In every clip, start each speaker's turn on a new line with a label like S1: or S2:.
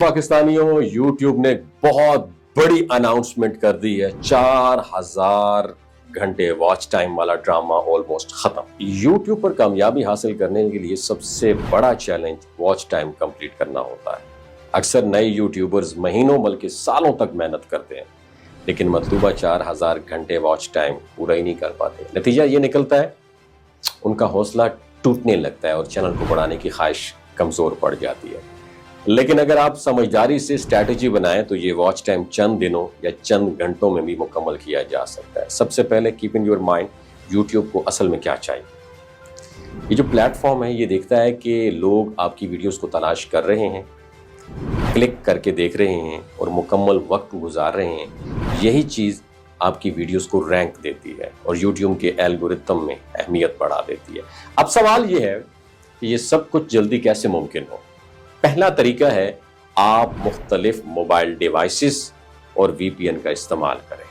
S1: पाकिस्तानियों, यूट्यूब ने बहुत बड़ी अनाउंसमेंट कर दी है। 4000 घंटे वॉच टाइम वाला ड्रामा ऑलमोस्ट खत्म। यूट्यूब पर कामयाबी हासिल करने के लिए सबसे बड़ा चैलेंज वॉच टाइम कंप्लीट करना होता है। अक्सर नए यूट्यूबर्स महीनों बल्कि सालों तक मेहनत करते हैं, लेकिन मतलूबा 4000 घंटे वॉच टाइम पूरा ही नहीं कर पाते। नतीजा ये निकलता है उनका हौसला टूटने लगता है और चैनल को बढ़ाने की ख्वाहिश कमजोर पड़ जाती है। लेकिन अगर आप समझदारी से स्ट्रैटेजी बनाएं तो ये वॉच टाइम चंद दिनों या चंद घंटों में भी मुकम्मल किया जा सकता है। सबसे पहले keep in your mind YouTube को असल में क्या चाहिए। ये जो प्लेटफॉर्म है ये देखता है कि लोग आपकी वीडियोस को तलाश कर रहे हैं, क्लिक करके देख रहे हैं और मुकम्मल वक्त गुजार रहे हैं। यही चीज़ आपकी वीडियोस को रैंक देती है और यूट्यूब के एल्गोरिथम में अहमियत बढ़ा देती है। अब सवाल ये है कि ये सब कुछ जल्दी कैसे मुमकिन हो। पहला तरीका है आप मुख्तलिफ मोबाइल डिवाइसेस और VPN का इस्तेमाल करें।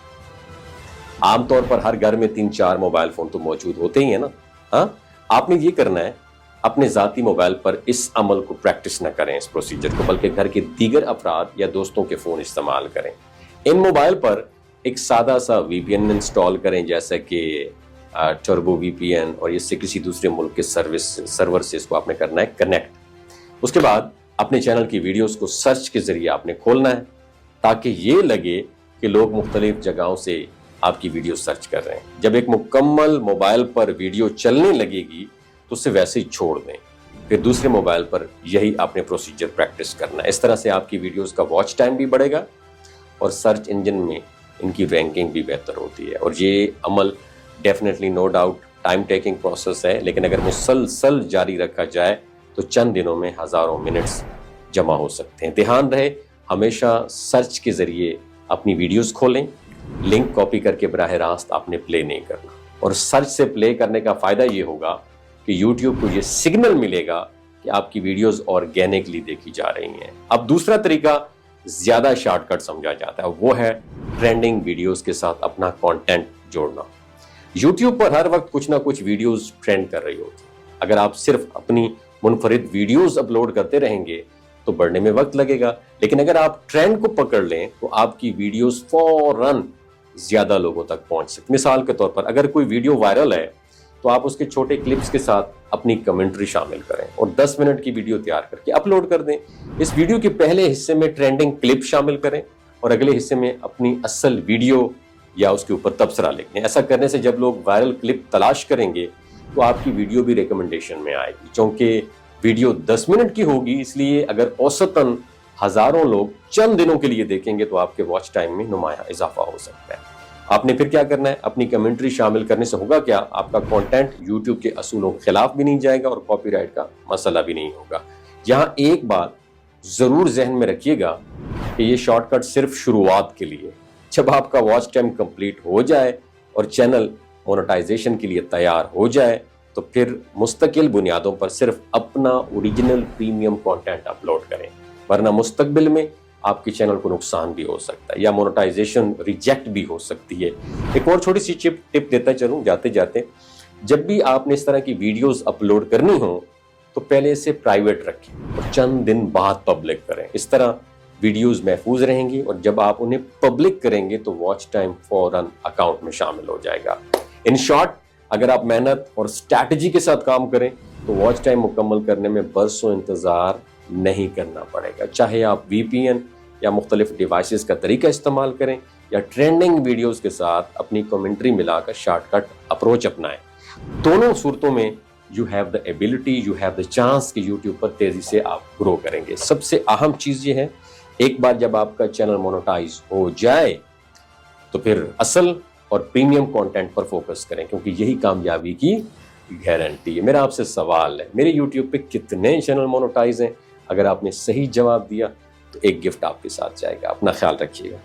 S1: आमतौर पर हर घर में 3-4 मोबाइल फ़ोन तो मौजूद होते ही है ना। हाँ, आपने ये करना है अपने ज़ाती मोबाइल पर इस अमल को प्रैक्टिस न करें, इस प्रोसीजर को, बल्कि घर के दीगर अफराद या दोस्तों के फ़ोन इस्तेमाल करें। इन मोबाइल पर एक सादा सा VPN इंस्टॉल करें, जैसे कि टर्बो VPN, और इससे किसी दूसरे मुल्क के सर्वर से इसको आपने करना है कनेक्ट। उसके बाद अपने चैनल की वीडियोस को सर्च के ज़रिए आपने खोलना है ताकि ये लगे कि लोग मुख्तलिफ जगहों से आपकी वीडियो सर्च कर रहे हैं। जब एक मुकम्मल मोबाइल पर वीडियो चलने लगेगी तो उसे वैसे ही छोड़ दें, फिर दूसरे मोबाइल पर यही आपने प्रोसीजर प्रैक्टिस करना है। इस तरह से आपकी वीडियोस का वॉच टाइम भी बढ़ेगा और सर्च इंजन में इनकी रैंकिंग भी बेहतर होती है। और ये अमल definitely no doubt time taking process है, लेकिन अगर मुसलसल जारी रखा जाए तो चंद दिनों में हज़ारों मिनट्स जमा हो सकते हैं। ध्यान रहे हमेशा सर्च के ज़रिए अपनी वीडियोस खोलें, लिंक कॉपी करके बराह रास्त आपने प्ले नहीं करना। और सर्च से प्ले करने का फ़ायदा ये होगा कि यूट्यूब को ये सिग्नल मिलेगा कि आपकी वीडियोस ऑर्गेनिकली देखी जा रही हैं। अब दूसरा तरीका ज़्यादा शॉर्टकट समझा जाता है, वो है ट्रेंडिंग वीडियोस के साथ अपना कंटेंट जोड़ना। यूट्यूब पर हर वक्त कुछ ना कुछ वीडियोस ट्रेंड कर रही होती है। अगर आप सिर्फ अपनी मुनफरिद वीडियोस अपलोड करते रहेंगे तो बढ़ने में वक्त लगेगा, लेकिन अगर आप ट्रेंड को पकड़ लें तो आपकी वीडियोस फौरन ज़्यादा लोगों तक पहुंच सकती। मिसाल के तौर पर अगर कोई वीडियो वायरल है तो आप उसके छोटे क्लिप्स के साथ अपनी कमेंट्री शामिल करें और 10 मिनट की वीडियो तैयार करके अपलोड कर दें। इस वीडियो के पहले हिस्से में ट्रेंडिंग क्लिप शामिल करें और अगले हिस्से में अपनी असल वीडियो या उसके ऊपर तबसरा लिख दें। ऐसा करने से जब लोग वायरल क्लिप तलाश करेंगे तो आपकी वीडियो भी रिकमेंडेशन में आएगी। क्योंकि वीडियो 10 मिनट की होगी, इसलिए अगर औसतन हज़ारों लोग चंद दिनों के लिए देखेंगे तो आपके वॉच टाइम में नुमाया इजाफा हो सकता है। आपने फिर क्या करना है, अपनी कमेंट्री शामिल करने से होगा क्या, आपका कंटेंट यूट्यूब के असूलों के खिलाफ भी नहीं जाएगा और कॉपीराइट का मसला भी नहीं होगा। यहाँ एक बात ज़रूर जहन में रखिएगा कि ये शॉर्टकट सिर्फ शुरुआत के लिए। जब आपका वॉच टाइम कंप्लीट हो जाए और चैनल मोनेटाइजेशन के लिए तैयार हो जाए तो फिर मुस्तकिल बुनियादों पर सिर्फ अपना ओरिजिनल प्रीमियम कंटेंट अपलोड करें, वरना मुस्तकबिल में आपके चैनल को नुकसान भी हो सकता है या मोनेटाइजेशन रिजेक्ट भी हो सकती है। एक और छोटी सी टिप देता चलूँ जाते जाते, जब भी आपने इस तरह की वीडियोस अपलोड करनी हो तो पहले इसे प्राइवेट रखें और चंद दिन बाद पब्लिक करें। इस तरह वीडियोस महफूज रहेंगी और जब आप उन्हें पब्लिक करेंगे तो वॉच टाइम फौरन अकाउंट में शामिल हो जाएगा। इन शॉर्ट, अगर आप मेहनत और स्ट्रैटेजी के साथ काम करें तो वॉच टाइम मुकम्मल करने में बरसों इंतज़ार नहीं करना पड़ेगा। चाहे आप VPN या मुख्तलिफ डिवाइसेस का तरीका इस्तेमाल करें या ट्रेंडिंग वीडियोस के साथ अपनी कमेंट्री मिलाकर शॉर्टकट अप्रोच अपनाएं, दोनों सूरतों में you have the ability, you have the chance कि यूट्यूब पर तेज़ी से आप ग्रो करेंगे। सबसे अहम चीज़ ये है, एक बार जब आपका चैनल मोनेटाइज हो जाए तो फिर असल और प्रीमियम कंटेंट पर फोकस करें, क्योंकि यही कामयाबी की गारंटी है। मेरा आपसे सवाल है, मेरे YouTube पे कितने चैनल मोनेटाइज हैं? अगर आपने सही जवाब दिया तो एक गिफ्ट आपके साथ जाएगा। अपना ख्याल रखिएगा।